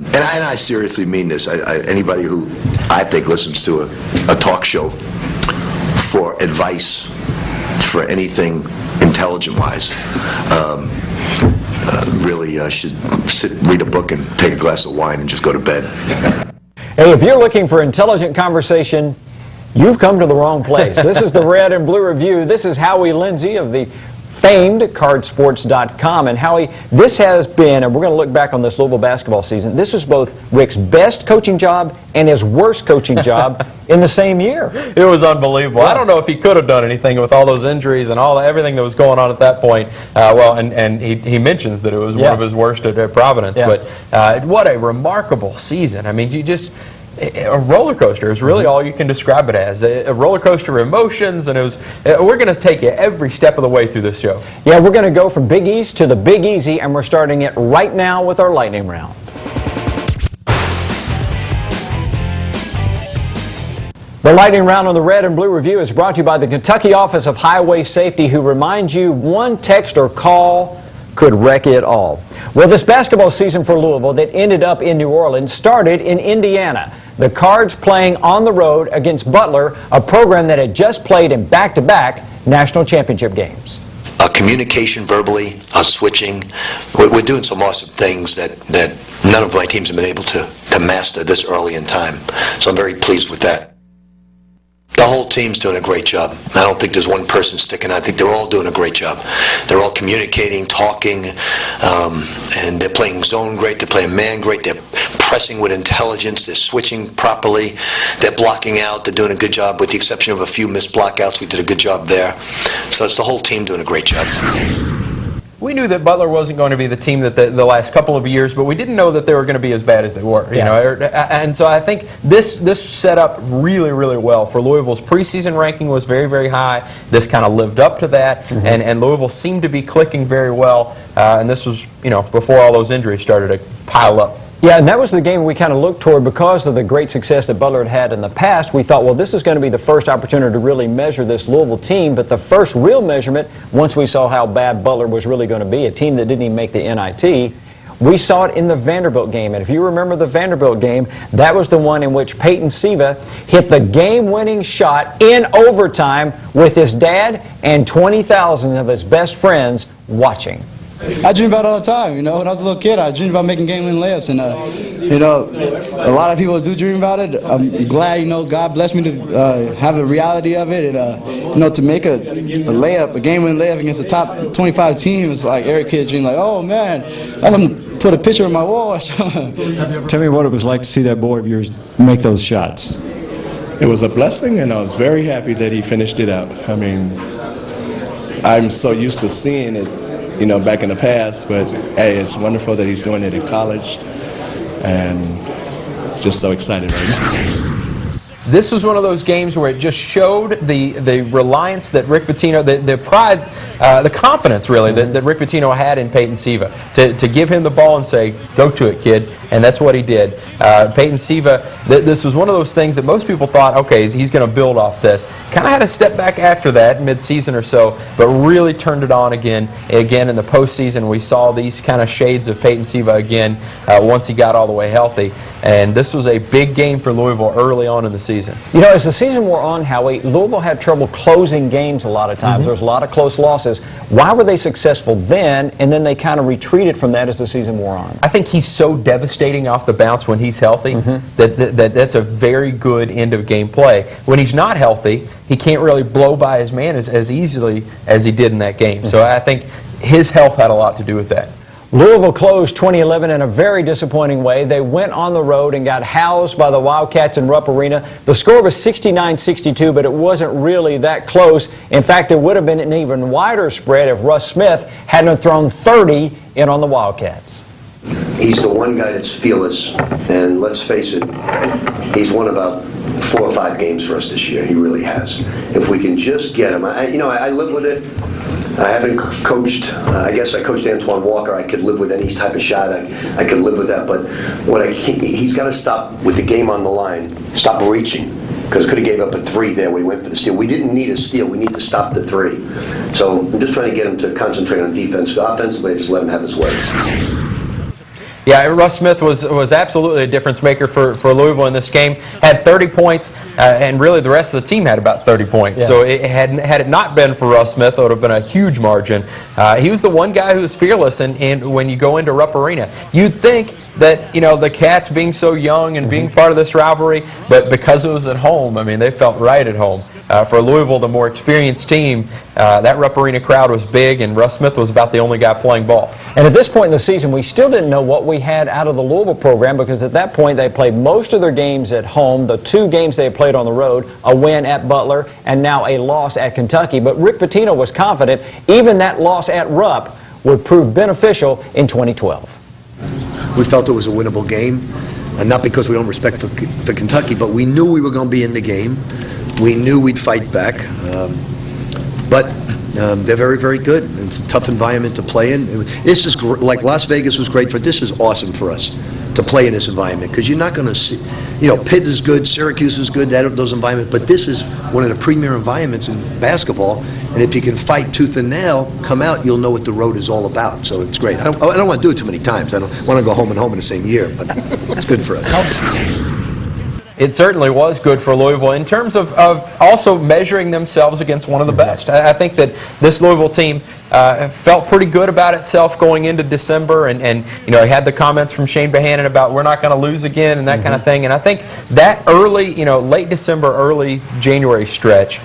And I seriously mean this. Anybody who I think listens to a talk show for advice for anything intelligent-wise really should read a book and take a glass of wine and just go to bed. Hey, if you're looking for intelligent conversation, you've come to the wrong place. This is the Red and Blue Review. This is Howie Lindsay of the famed Cardsports.com. And Howie, this has been, and we're going to look back on this Louisville basketball season, this is both Rick's best coaching job and his worst coaching job in the same year. It was unbelievable. Yeah. I don't know if he could have done anything with all those injuries and everything that was going on at that point. And he mentions that it was one of his worst at Providence. Yeah. But what a remarkable season. I mean, a roller coaster is really all you can describe it as. A roller coaster of emotions, and we're going to take you every step of the way through this show. Yeah, we're going to go from Big East to the Big Easy, and we're starting it right now with our lightning round. The lightning round on the Red and Blue Review is brought to you by the Kentucky Office of Highway Safety, who reminds you one text or call could wreck it all. Well, this basketball season for Louisville that ended up in New Orleans started in Indiana. The Cards playing on the road against Butler, a program that had just played in back-to-back national championship games. Communication verbally, switching. We're doing some awesome things that none of my teams have been able to master this early in time. So I'm very pleased with that. The whole team's doing a great job. I don't think there's one person sticking out. I think they're all doing a great job. They're all communicating, talking, and they're playing zone great. They're playing man great. They're pressing with intelligence. They're switching properly. They're blocking out. They're doing a good job, with the exception of a few missed blockouts. We did a good job there. So it's the whole team doing a great job. We knew that Butler wasn't going to be the team that the last couple of years, but we didn't know that they were going to be as bad as they were. You know, and so I think this set up really, really well for Louisville's preseason ranking was very, very high. This kind of lived up to that, and Louisville seemed to be clicking very well. And this was, before all those injuries started to pile up. Yeah, and that was the game we kind of looked toward because of the great success that Butler had had in the past. We thought, well, this is going to be the first opportunity to really measure this Louisville team, but the first real measurement, once we saw how bad Butler was really going to be, a team that didn't even make the NIT, we saw it in the Vanderbilt game. And if you remember the Vanderbilt game, that was the one in which Peyton Siva hit the game-winning shot in overtime with his dad and 20,000 of his best friends watching. I dream about it all the time, when I was a little kid, I dreamed about making game-winning layups, and, a lot of people do dream about it. I'm glad, God blessed me to have a reality of it, and, to make a layup, a game-winning layup against the top 25 team, it's like every kid's dream, like, oh, man, I'm going to put a picture on my wall or something. Tell me what it was like to see that boy of yours make those shots. It was a blessing, and I was very happy that he finished it out. I mean, I'm so used to seeing it, back in the past, but hey, it's wonderful that he's doing it in college, and just so excited right now. This was one of those games where it just showed the reliance that Rick Pitino, the pride, the confidence really that Rick Pitino had in Peyton Siva to give him the ball and say, go to it, kid, and that's what he did. Peyton Siva, this was one of those things that most people thought, okay, he's going to build off this. Kind of had a step back after that, mid-season or so, but really turned it on again in the postseason. We saw these kind of shades of Peyton Siva again once he got all the way healthy, and this was a big game for Louisville early on in the season. As the season wore on, Howie, Louisville had trouble closing games a lot of times. There was a lot of close losses. Why were they successful then, and then they kind of retreated from that as the season wore on? I think he's so devastating off the bounce when he's healthy that's a very good end-of-game play. When he's not healthy, he can't really blow by his man as easily as he did in that game. So I think his health had a lot to do with that. Louisville closed 2011 in a very disappointing way. They went on the road and got housed by the Wildcats in Rupp Arena. The score was 69-62, but it wasn't really that close. In fact, it would have been an even wider spread if Russ Smith hadn't thrown 30 in on the Wildcats. He's the one guy that's fearless, and let's face it, he's won about 4 or 5 games for us this year. He really has. If we can just get him, I live with it. I haven't coached. I guess I coached Antoine Walker. I could live with any type of shot. I could live with that. But he's got to stop with the game on the line. Stop reaching, because could have gave up a 3 there when he went for the steal. We didn't need a steal. We need to stop the 3. So I'm just trying to get him to concentrate on defense. Offensively, just let him have his way. Yeah, Russ Smith was absolutely a difference maker for Louisville in this game. Had 30 points, and really the rest of the team had about 30 points. Yeah. So had it not been for Russ Smith, it would have been a huge margin. He was the one guy who was fearless, and when you go into Rupp Arena, you'd think that, you know, the Cats being so young and being part of this rivalry, but because it was at home, I mean, they felt right at home. For Louisville, the more experienced team, that Rupp Arena crowd was big, and Russ Smith was about the only guy playing ball. And at this point in the season, we still didn't know what we had out of the Louisville program, because at that point they played most of their games at home. The 2 games they played on the road, a win at Butler and now a loss at Kentucky. But Rick Pitino was confident even that loss at Rupp would prove beneficial in 2012. We felt it was a winnable game, and not because we don't respect for Kentucky, but we knew we were going to be in the game. We knew we'd fight back, but they're very, very good. It's a tough environment to play in. This is like Las Vegas was great for. This is awesome for us to play in this environment, because you're not going to see, you know, Pitt is good, Syracuse is good, those environments, but this is one of the premier environments in basketball, and if you can fight tooth and nail, come out, you'll know what the road is all about. So it's great. I don't want to do it too many times. I don't want to go home and home in the same year, but it's good for us. It certainly was good for Louisville in terms of also measuring themselves against one of the best. I think that this Louisville team felt pretty good about itself going into December, and you know, he had the comments from Shane Bohannon about we're not going to lose again and that kind of thing. And I think that early, you know, late December, early January stretch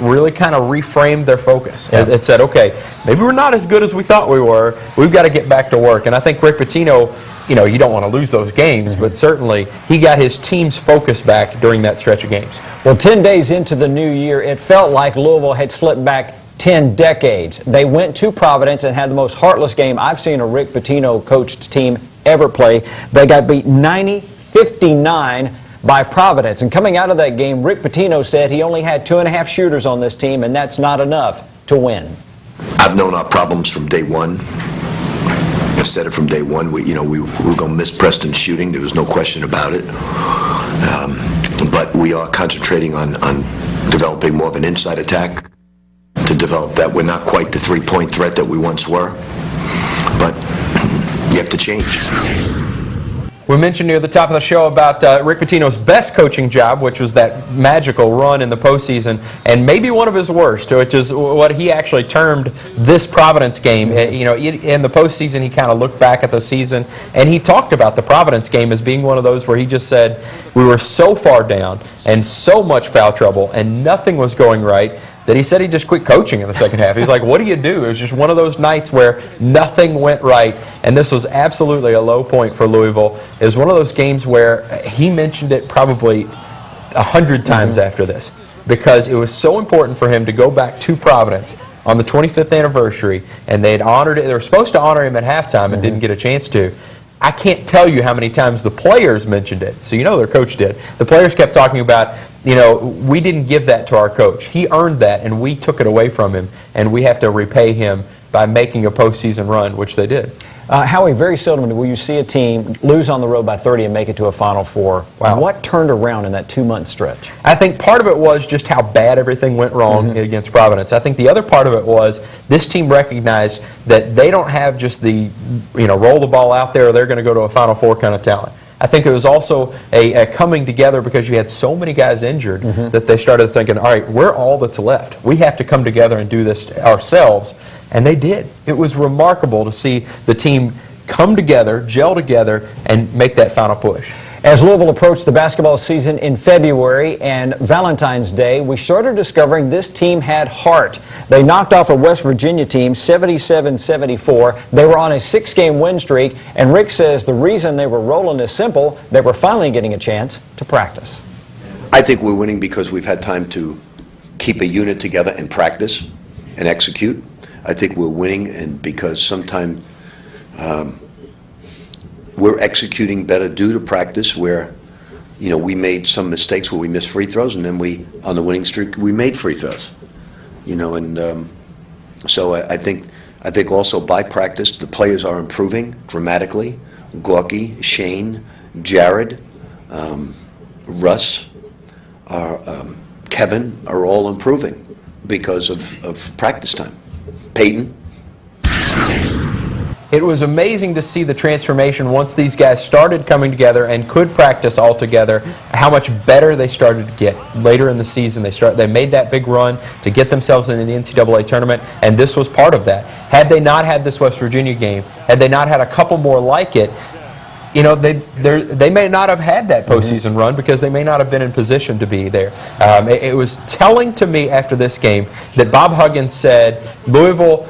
really kind of reframed their focus. Yeah. It said, okay, maybe we're not as good as we thought we were. We've got to get back to work. And I think Rick Pitino, you know, you don't want to lose those games, but certainly he got his team's focus back during that stretch of games. Well, 10 days into the new year, it felt like Louisville had slipped back 10 decades. They went to Providence and had the most heartless game I've seen a Rick Pitino coached team ever play. They got beat 90-59 by Providence. And coming out of that game, Rick Pitino said he only had 2.5 shooters on this team, and that's not enough to win. I've known our problems from day one. I've said it from day one. We were going to miss Preston's shooting. There was no question about it. But we are concentrating on developing more of an inside attack to develop that. We're not quite the three-point threat that we once were, but you have to change. We mentioned near the top of the show about Rick Pitino's best coaching job, which was that magical run in the postseason, and maybe one of his worst, which is what he actually termed this Providence game. You know, in the postseason, he kind of looked back at the season, and he talked about the Providence game as being one of those where he just said, we were so far down and so much foul trouble, and nothing was going right, that he said he just quit coaching in the second half. He's like, what do you do? It was just one of those nights where nothing went right, and this was absolutely a low point for Louisville. It was one of those games where he mentioned it probably 100 times after this, because it was so important for him to go back to Providence on the 25th anniversary, and they had honored it. They were supposed to honor him at halftime and didn't get a chance to. I can't tell you how many times the players mentioned it, so you know their coach did. The players kept talking about, you know, we didn't give that to our coach. He earned that, and we took it away from him, and we have to repay him by making a postseason run, which they did. Howie, very seldom will you see a team lose on the road by 30 and make it to a Final Four. Wow. What turned around in that 2-month stretch? I think part of it was just how bad everything went wrong against Providence. I think the other part of it was this team recognized that they don't have just the, you know, roll the ball out there or they're going to go to a Final Four kind of talent. I think it was also a coming together because you had so many guys injured that they started thinking, all right, we're all that's left. We have to come together and do this ourselves. And they did. It was remarkable to see the team come together, gel together, and make that final push. As Louisville approached the basketball season in February and Valentine's Day, we started discovering this team had heart. They knocked off a West Virginia team 77-74. They were on a 6-game win streak, and Rick says the reason they were rolling is simple. They were finally getting a chance to practice. I think we're winning because we've had time to keep a unit together and practice and execute. I think we're winning and because sometimes we're executing better due to practice where, you know, we made some mistakes where we missed free throws, and then we, on the winning streak, we made free throws. You know, and so I think also by practice, the players are improving dramatically. Gorky, Shane, Jared, Russ, Kevin are all improving because of practice time. Peyton. it was amazing to see the transformation once these guys started coming together and could practice all together, how much better they started to get. Later in the season, they made that big run to get themselves into the NCAA tournament, and this was part of that. Had they not had this West Virginia game, had they not had a couple more like it, you know, they may not have had that postseason run because they may not have been in position to be there. It was telling to me after this game that Bob Huggins said, Louisville,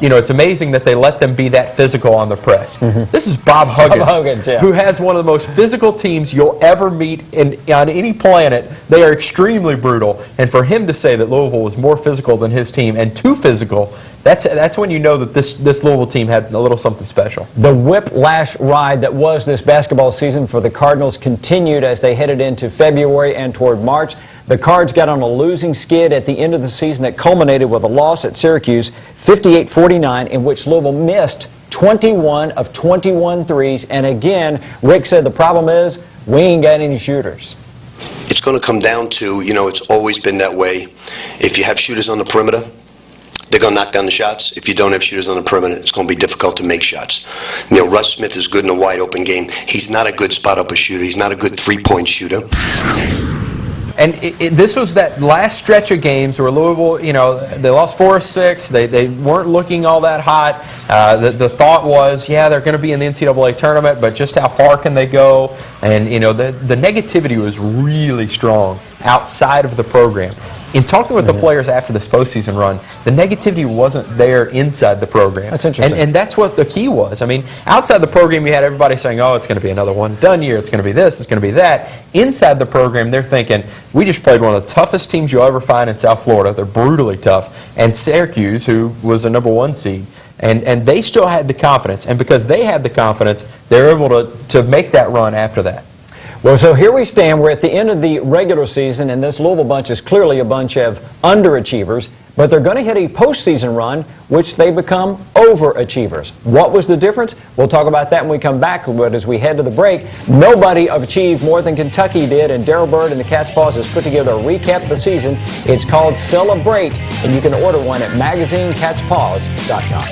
you know, it's amazing that they let them be that physical on the press. This is Bob Huggins, yeah, who has one of the most physical teams you'll ever meet on any planet. They are extremely brutal, and for him to say that Louisville was more physical than his team and too physical, that's when you know that this Louisville team had a little something special. The whiplash ride that was this basketball season for the Cardinals continued as they headed into February and toward March. The Cards got on a losing skid at the end of the season that culminated with a loss at Syracuse, 58-49, in which Louisville missed 21 of 21 threes. And again, Rick said the problem is we ain't got any shooters. It's going to come down to, you know, it's always been that way. If you have shooters on the perimeter, they're going to knock down the shots. If you don't have shooters on the perimeter, it's going to be difficult to make shots. You know, Russ Smith is good in a wide-open game. He's not a good spot-up shooter. He's not a good three-point shooter. And this was that last stretch of games where Louisville, you know, they lost 4 or 6. They weren't looking all that hot. The thought was, yeah, they're going to be in the NCAA tournament, but just how far can they go? And, you know, the negativity was really strong outside of the program. In talking with the players after this postseason run, the negativity wasn't there inside the program. That's interesting. And that's what the key was. I mean, outside the program, you had everybody saying, oh, it's going to be another one-and-done year, it's going to be this, it's going to be that. Inside the program, they're thinking, we just played one of the toughest teams you'll ever find in South Florida. They're brutally tough. And Syracuse, who was the #1 seed. And they still had the confidence. And because they had the confidence, they were able to make that run after that. Well, so here we stand. We're at the end of the regular season, and this Louisville bunch is clearly a bunch of underachievers, but they're going to hit a postseason run, which they become overachievers. What was the difference? We'll talk about that when we come back, but as we head to the break, nobody achieved more than Kentucky did, and Daryl Bird and the Cat's Paws has put together a recap of the season. It's called Celebrate, and you can order one at magazinecatspaws.com.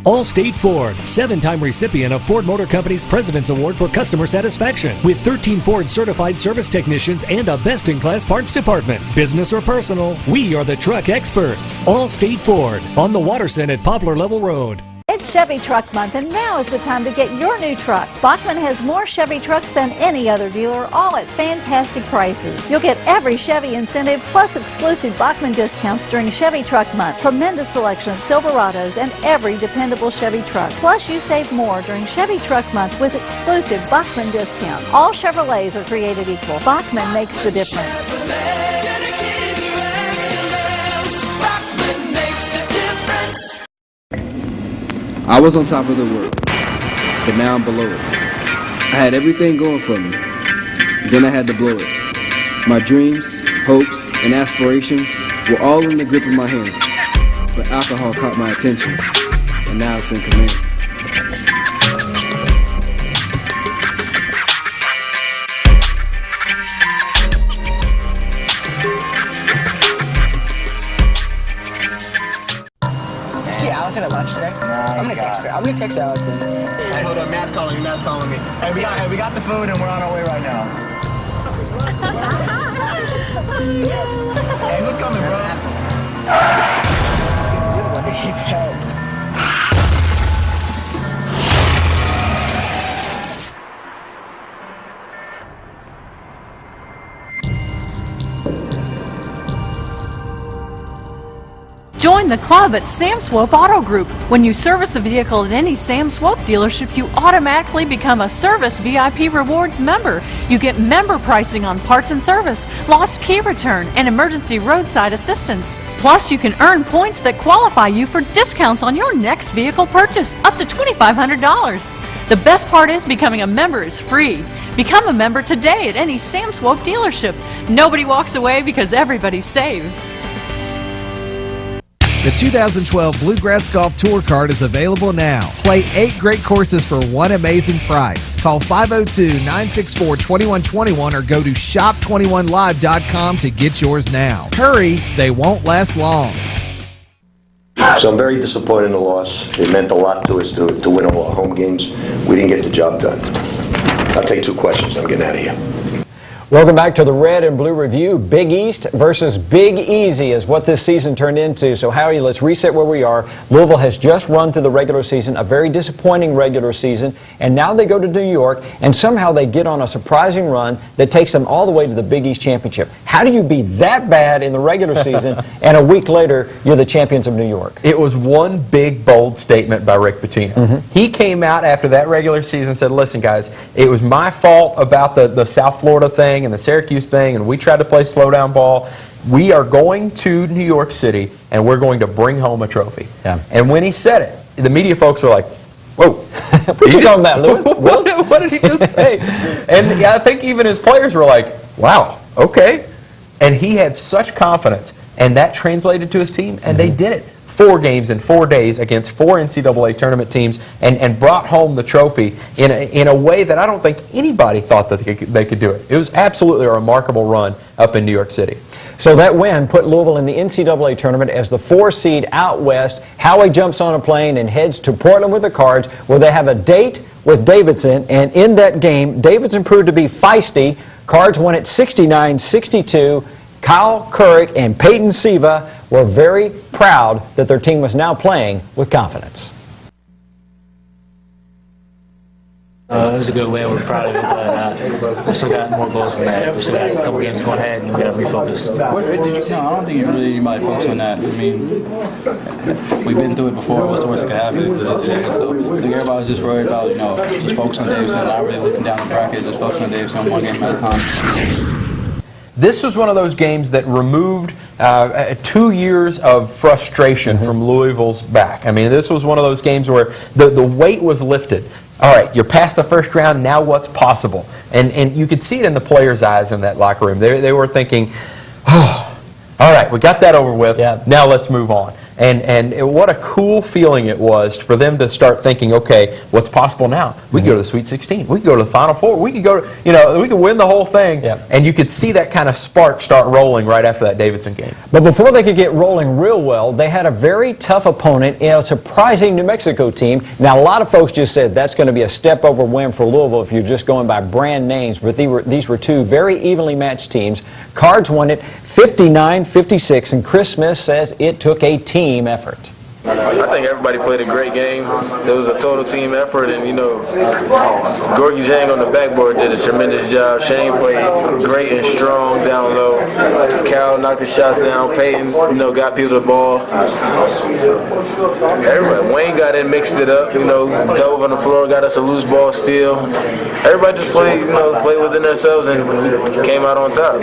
Allstate Ford, 7-time recipient of Ford Motor Company's President's Award for Customer Satisfaction, with 13 Ford certified service technicians and a best-in-class parts department. Business or personal, we are the truck experts. Allstate Ford, on the Watterson at Poplar Level Road. It's Chevy Truck Month, and now is the time to get your new truck. Bachman has more Chevy trucks than any other dealer, all at fantastic prices. You'll get every Chevy incentive plus exclusive Bachman discounts during Chevy Truck Month. Tremendous selection of Silverados and every dependable Chevy truck. Plus, you save more during Chevy Truck Month with exclusive Bachman discounts. All Chevrolets are created equal. Bachman makes the difference. I was on top of the world, but now I'm below it. I had everything going for me, then I had to blow it. My dreams, hopes, and aspirations were all in the grip of my hand, but alcohol caught my attention, and now it's in command. Allison at lunch today? I'm gonna text her. I'm gonna text Allison. Hey, hold up, Matt's calling me. Matt's calling me. Hey, we got the food and we're on our way right now. Hey, who's coming, bro? What did he say? Join the club at Sam Swope Auto Group. When you service a vehicle at any Sam Swope dealership, you automatically become a Service VIP Rewards member. You get member pricing on parts and service, lost key return, and emergency roadside assistance. Plus, you can earn points that qualify you for discounts on your next vehicle purchase, up to $2,500. The best part is becoming a member is free. Become a member today at any Sam Swope dealership. Nobody walks away because everybody saves. The 2012 Bluegrass Golf Tour Card is available now. Play 8 great courses for one amazing price. Call 502-964-2121 or go to shop21live.com to get yours now. Hurry, they won't last long. So I'm very disappointed in the loss. It meant a lot to us to win all our home games. We didn't get the job done. I'll take 2 questions. I'm getting out of here. Welcome back to the Red and Blue Review. Big East versus Big Easy is what this season turned into. So, Howie, let's reset where we are. Louisville has just run through the regular season, a very disappointing regular season, and now they go to New York, and somehow they get on a surprising run that takes them all the way to the Big East Championship. How do you be that bad in the regular season, and a week later, you're the champions of New York? It was one big, bold statement by Rick Pitino. He came out after that regular season and said, listen, guys, it was my fault about the South Florida thing and the Syracuse thing, and we tried to play slow down ball. We are going to New York City, and we're going to bring home a trophy. Yeah. And when he said it, the media folks were like, whoa. What you talking about, Lewis? What did he just say? And I think even his players were like, wow, okay. And he had such confidence, and that translated to his team, and they did it. 4 games in 4 days against 4 NCAA tournament teams, and brought home the trophy in a way that I don't think anybody thought that they could do it. It was absolutely a remarkable run up in New York City. So that win put Louisville in the NCAA tournament as the 4 seed out west. Howie jumps on a plane and heads to Portland with the Cards, where they have a date with Davidson, and in that game, Davidson proved to be feisty. Cards won at 69-62. Kyle Couric and Peyton Siva were very proud that their team was now playing with confidence. It was a good win. We're proud of it, but we still got more goals than that. We still got a couple games going ahead, and we got to refocus. What did you say? No, I don't think really anybody focused on that. I mean, we've been through it before. What's the worst that could happen? So I think everybody was just worried about, just focus on Davidson, not really looking down the bracket, just focus on Davidson one game at a time. This was one of those games that removed 2 years of frustration from Louisville's back. I mean, this was one of those games where the weight was lifted. All right, you're past the first round, now what's possible? And you could see it in the players' eyes in that locker room. They were thinking, oh, all right, we got that over with, now let's move on. And what a cool feeling it was for them to start thinking, okay, what's possible now? We could go to the Sweet 16. We could go to the Final Four. We could go to, we could win the whole thing. And you could see that kind of spark start rolling right after that Davidson game. But before they could get rolling real well, they had a very tough opponent in a surprising New Mexico team. Now, a lot of folks just said that's going to be a step-over win for Louisville if you're just going by brand names, but these were 2 very evenly matched teams. Cards won it 59-56, and Chris Smith says it took a team effort. I think everybody played a great game. It was a total team effort, and Gorgie Jang on the backboard did a tremendous job. Shane played great and strong down low. Cal knocked the shots down. Peyton, got people the ball. Everybody, Wayne got in, mixed it up. Dove on the floor, got us a loose ball steal. Everybody just played, played within themselves and came out on top.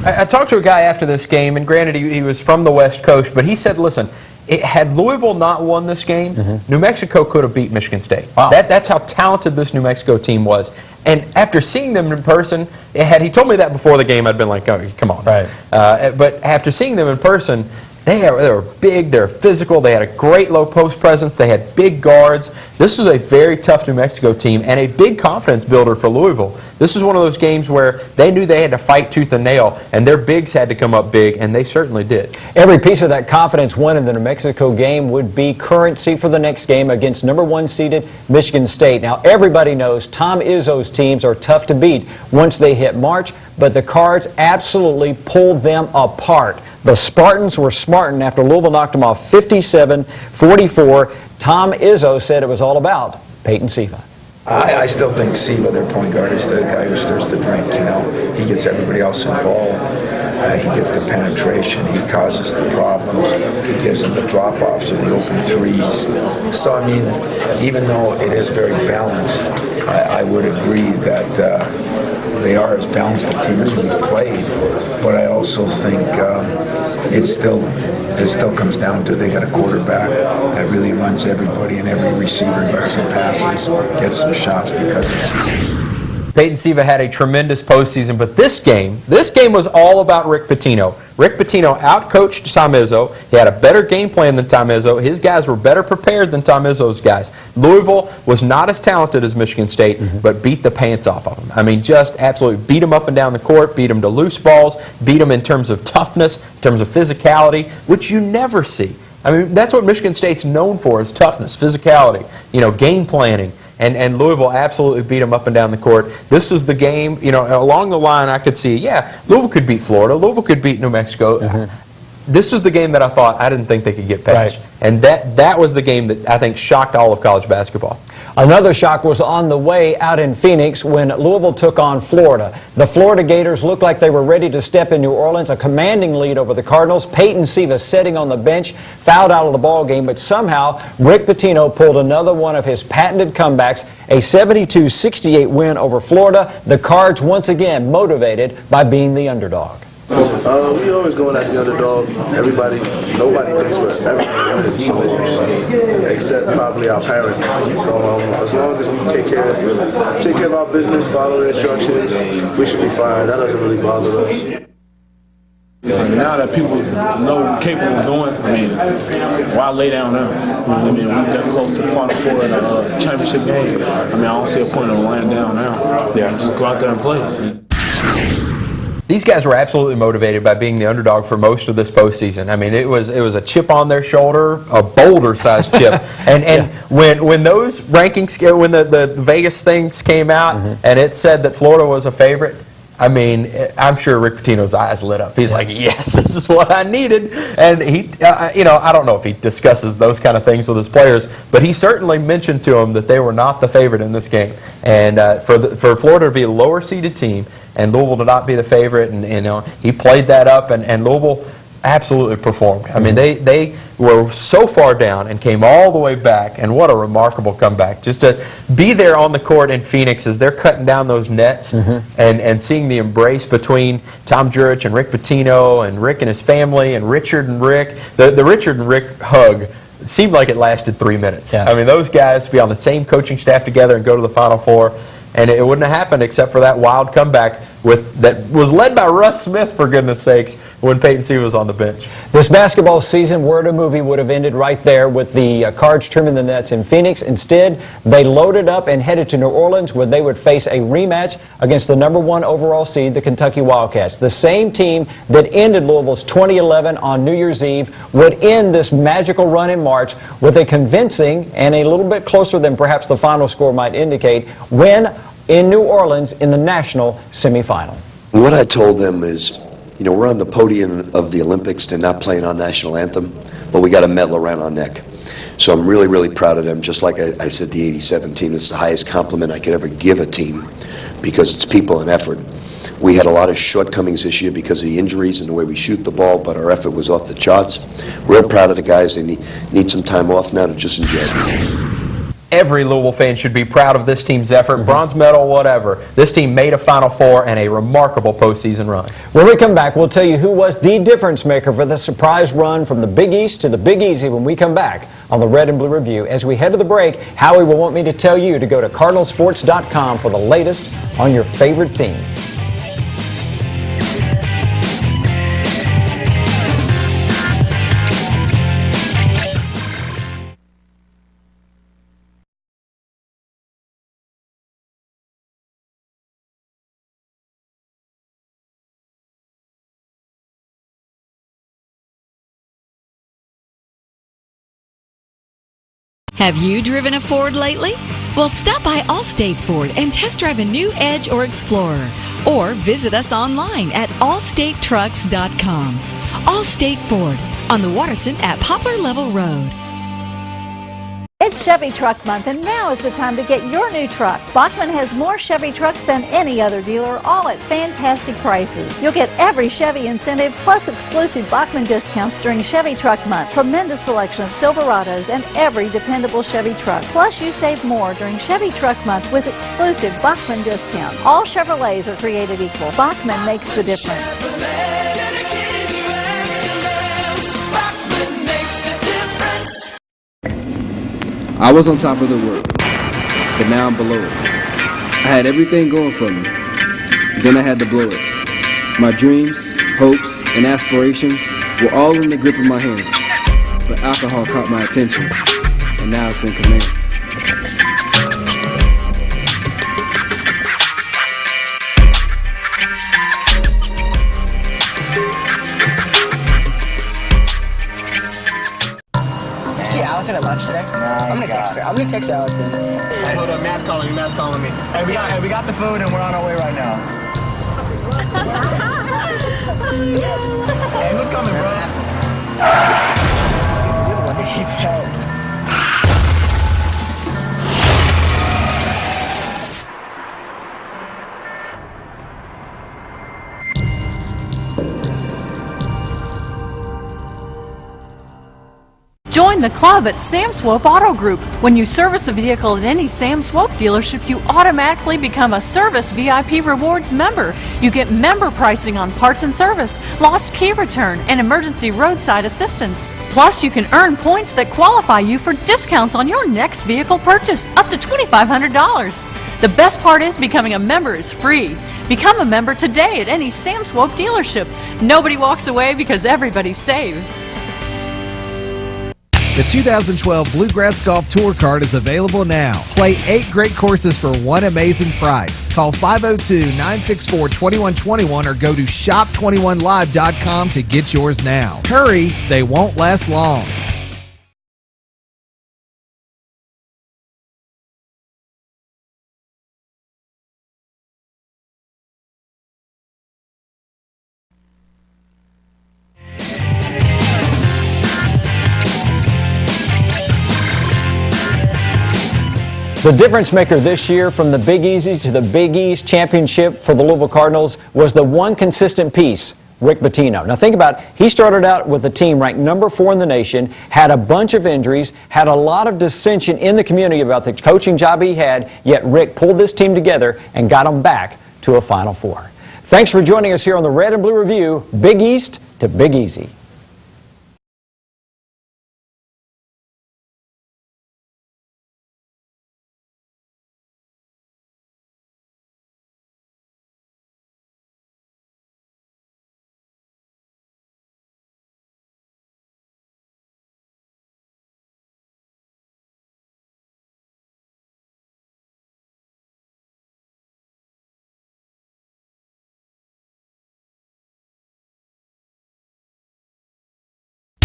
I talked to a guy after this game, and granted he was from the West Coast, but he said, listen, had Louisville not won this game, New Mexico could have beat Michigan State. Wow. That's how talented this New Mexico team was. And after seeing them in person, had he told me that before the game, I'd been like, oh, come on. Right. But after seeing them in person, they were big, they were physical, they had a great low post presence, they had big guards. This was a very tough New Mexico team and a big confidence builder for Louisville. This was one of those games where they knew they had to fight tooth and nail, and their bigs had to come up big, and they certainly did. Every piece of that confidence won in the New Mexico game would be currency for the next game against #1 seeded Michigan State. Now, everybody knows Tom Izzo's teams are tough to beat once they hit March, but the Cards absolutely pulled them apart. The Spartans were smarting after Louisville knocked them off 57-44. Tom Izzo said it was all about Peyton Siva. I still think Siva, their point guard, is the guy who stirs the drink. He gets everybody else involved. He gets the penetration. He causes the problems. He gives them the drop-offs or the open threes. So, I mean, even though it is very balanced, I would agree that they are as balanced a team as we've played. But I also think it still comes down to they got a quarterback that really runs everybody, and every receiver gets some passes, gets some shots because of it. Peyton Siva had a tremendous postseason, but this game was all about Rick Pitino. Rick Pitino outcoached Tom Izzo. He had a better game plan than Tom Izzo. His guys were better prepared than Tom Izzo's guys. Louisville was not as talented as Michigan State, but beat the pants off of them. I mean, just absolutely beat them up and down the court, beat them to loose balls, beat them in terms of toughness, in terms of physicality, which you never see. I mean, that's what Michigan State's known for, is toughness, physicality, game planning. And Louisville absolutely beat them up and down the court. This was the game, along the line I could see, Louisville could beat Florida, Louisville could beat New Mexico. This was the game that I didn't think they could get past. Right. And that was the game that I think shocked all of college basketball. Another shock was on the way out in Phoenix when Louisville took on Florida. The Florida Gators looked like they were ready to step in New Orleans, a commanding lead over the Cardinals. Peyton Siva sitting on the bench, fouled out of the ball game, but somehow Rick Pitino pulled another one of his patented comebacks, a 72-68 win over Florida. The Cards once again motivated by being the underdog. We always going as the underdog. Nobody thinks we're everything, so, except probably our parents. So as long as we take care of our business, follow the instructions, we should be fine. That doesn't really bother us. Now that people know capable of doing, why lay down now? We got close to the Final Four in a championship game. I don't see a point in laying down now. Just go out there and play. These guys were absolutely motivated by being the underdog for most of this postseason. It was a chip on their shoulder, a boulder-sized chip. And when those rankings, when the Vegas things came out and it said that Florida was a favorite, I'm sure Rick Pitino's eyes lit up. He's like, yes, this is what I needed. And he, I don't know if he discusses those kind of things with his players, but he certainly mentioned to them that they were not the favorite in this game. And for Florida to be a lower-seeded team and Louisville to not be the favorite, and he played that up, and Louisville absolutely performed. They were so far down and came all the way back, and what a remarkable comeback. Just to be there on the court in Phoenix as they're cutting down those nets and seeing the embrace between Tom Jurich and Rick Pitino and Rick and his family and Richard and Rick. The Richard and Rick hug seemed like it lasted 3 minutes. Those guys be on the same coaching staff together and go to the Final Four, and it wouldn't have happened except for that wild comeback that was led by Russ Smith, for goodness sakes, when Peyton Siva was on the bench. This basketball season, word of movie, would have ended right there with the Cards trimming the nets in Phoenix. Instead, they loaded up and headed to New Orleans, where they would face a rematch against the #1 overall seed, the Kentucky Wildcats. The same team that ended Louisville's 2011 on New Year's Eve would end this magical run in March with a convincing and a little bit closer than perhaps the final score might indicate win in New Orleans in the national semifinal. What I told them is, we're on the podium of the Olympics. They're not playing our national anthem, but we got a medal around our neck. So I'm really, really proud of them. Just like I said, the '87 team, it's the highest compliment I could ever give a team because it's people and effort. We had a lot of shortcomings this year because of the injuries and the way we shoot the ball, but our effort was off the charts. Real proud of the guys. They need some time off now to just enjoy it. Every Louisville fan should be proud of this team's effort, bronze medal, whatever. This team made a Final Four and a remarkable postseason run. When we come back, we'll tell you who was the difference maker for the surprise run from the Big East to the Big Easy when we come back on the Red and Blue Review. As we head to the break, Howie will want me to tell you to go to CardinalSports.com for the latest on your favorite team. Have you driven a Ford lately? Well, stop by Allstate Ford and test drive a new Edge or Explorer. Or visit us online at allstatetrucks.com. Allstate Ford on the Watterson at Poplar Level Road. It's Chevy Truck Month, and now is the time to get your new truck. Bachman has more Chevy trucks than any other dealer, all at fantastic prices. You'll get every Chevy incentive plus exclusive Bachman discounts during Chevy Truck Month. Tremendous selection of Silverados and every dependable Chevy truck. Plus, you save more during Chevy Truck Month with exclusive Bachman discounts. All Chevrolets are created equal. Bachman makes the difference. I was on top of the world, but now I'm below it. I I had everything going for me. Then I had to blow it. My dreams, hopes, and aspirations were all in the grip of my hand. But alcohol caught my attention, and now it's in command. Did you see Allison at lunch today? I'm gonna text her. I'm gonna text Allison. Hey, hold up, Matt's calling me. Matt's calling me. Hey, we got the food and we're on our way right now. Hey, who's coming, bro? He fell. Join the club at Sam Swope Auto Group. When you service a vehicle at any Sam Swope dealership, you automatically become a Service VIP Rewards member. You get member pricing on parts and service, lost key return, and emergency roadside assistance. Plus, you can earn points that qualify you for discounts on your next vehicle purchase, up to $2,500. The best part is becoming a member is free. Become a member today at any Sam Swope dealership. Nobody walks away because everybody saves. The 2012 Bluegrass Golf Tour Card is available now. Play 8 great courses for one amazing price. Call 502-964-2121 or go to shop21live.com to get yours now. Hurry, they won't last long. The difference maker this year from the Big Easy to the Big East Championship for the Louisville Cardinals was the one consistent piece, Rick Pitino. Now think about it. He started out with a team ranked number 4 in the nation, had a bunch of injuries, had a lot of dissension in the community about the coaching job he had, yet Rick pulled this team together and got them back to a Final Four. Thanks for joining us here on the Red and Blue Review, Big East to Big Easy.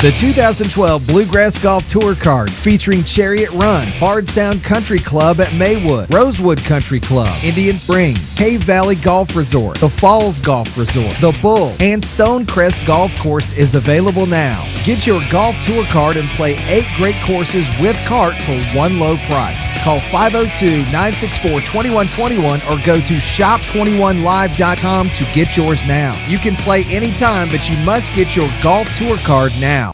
The 2012 Bluegrass Golf Tour Card featuring Chariot Run, Bardstown Country Club at Maywood, Rosewood Country Club, Indian Springs, Cave Valley Golf Resort, the Falls Golf Resort, the Bull, and Stonecrest Golf Course is available now. Get your golf tour card and play 8 great courses with cart for one low price. Call 502-964-2121 or go to shop21live.com to get yours now. You can play anytime, but you must get your golf tour card now.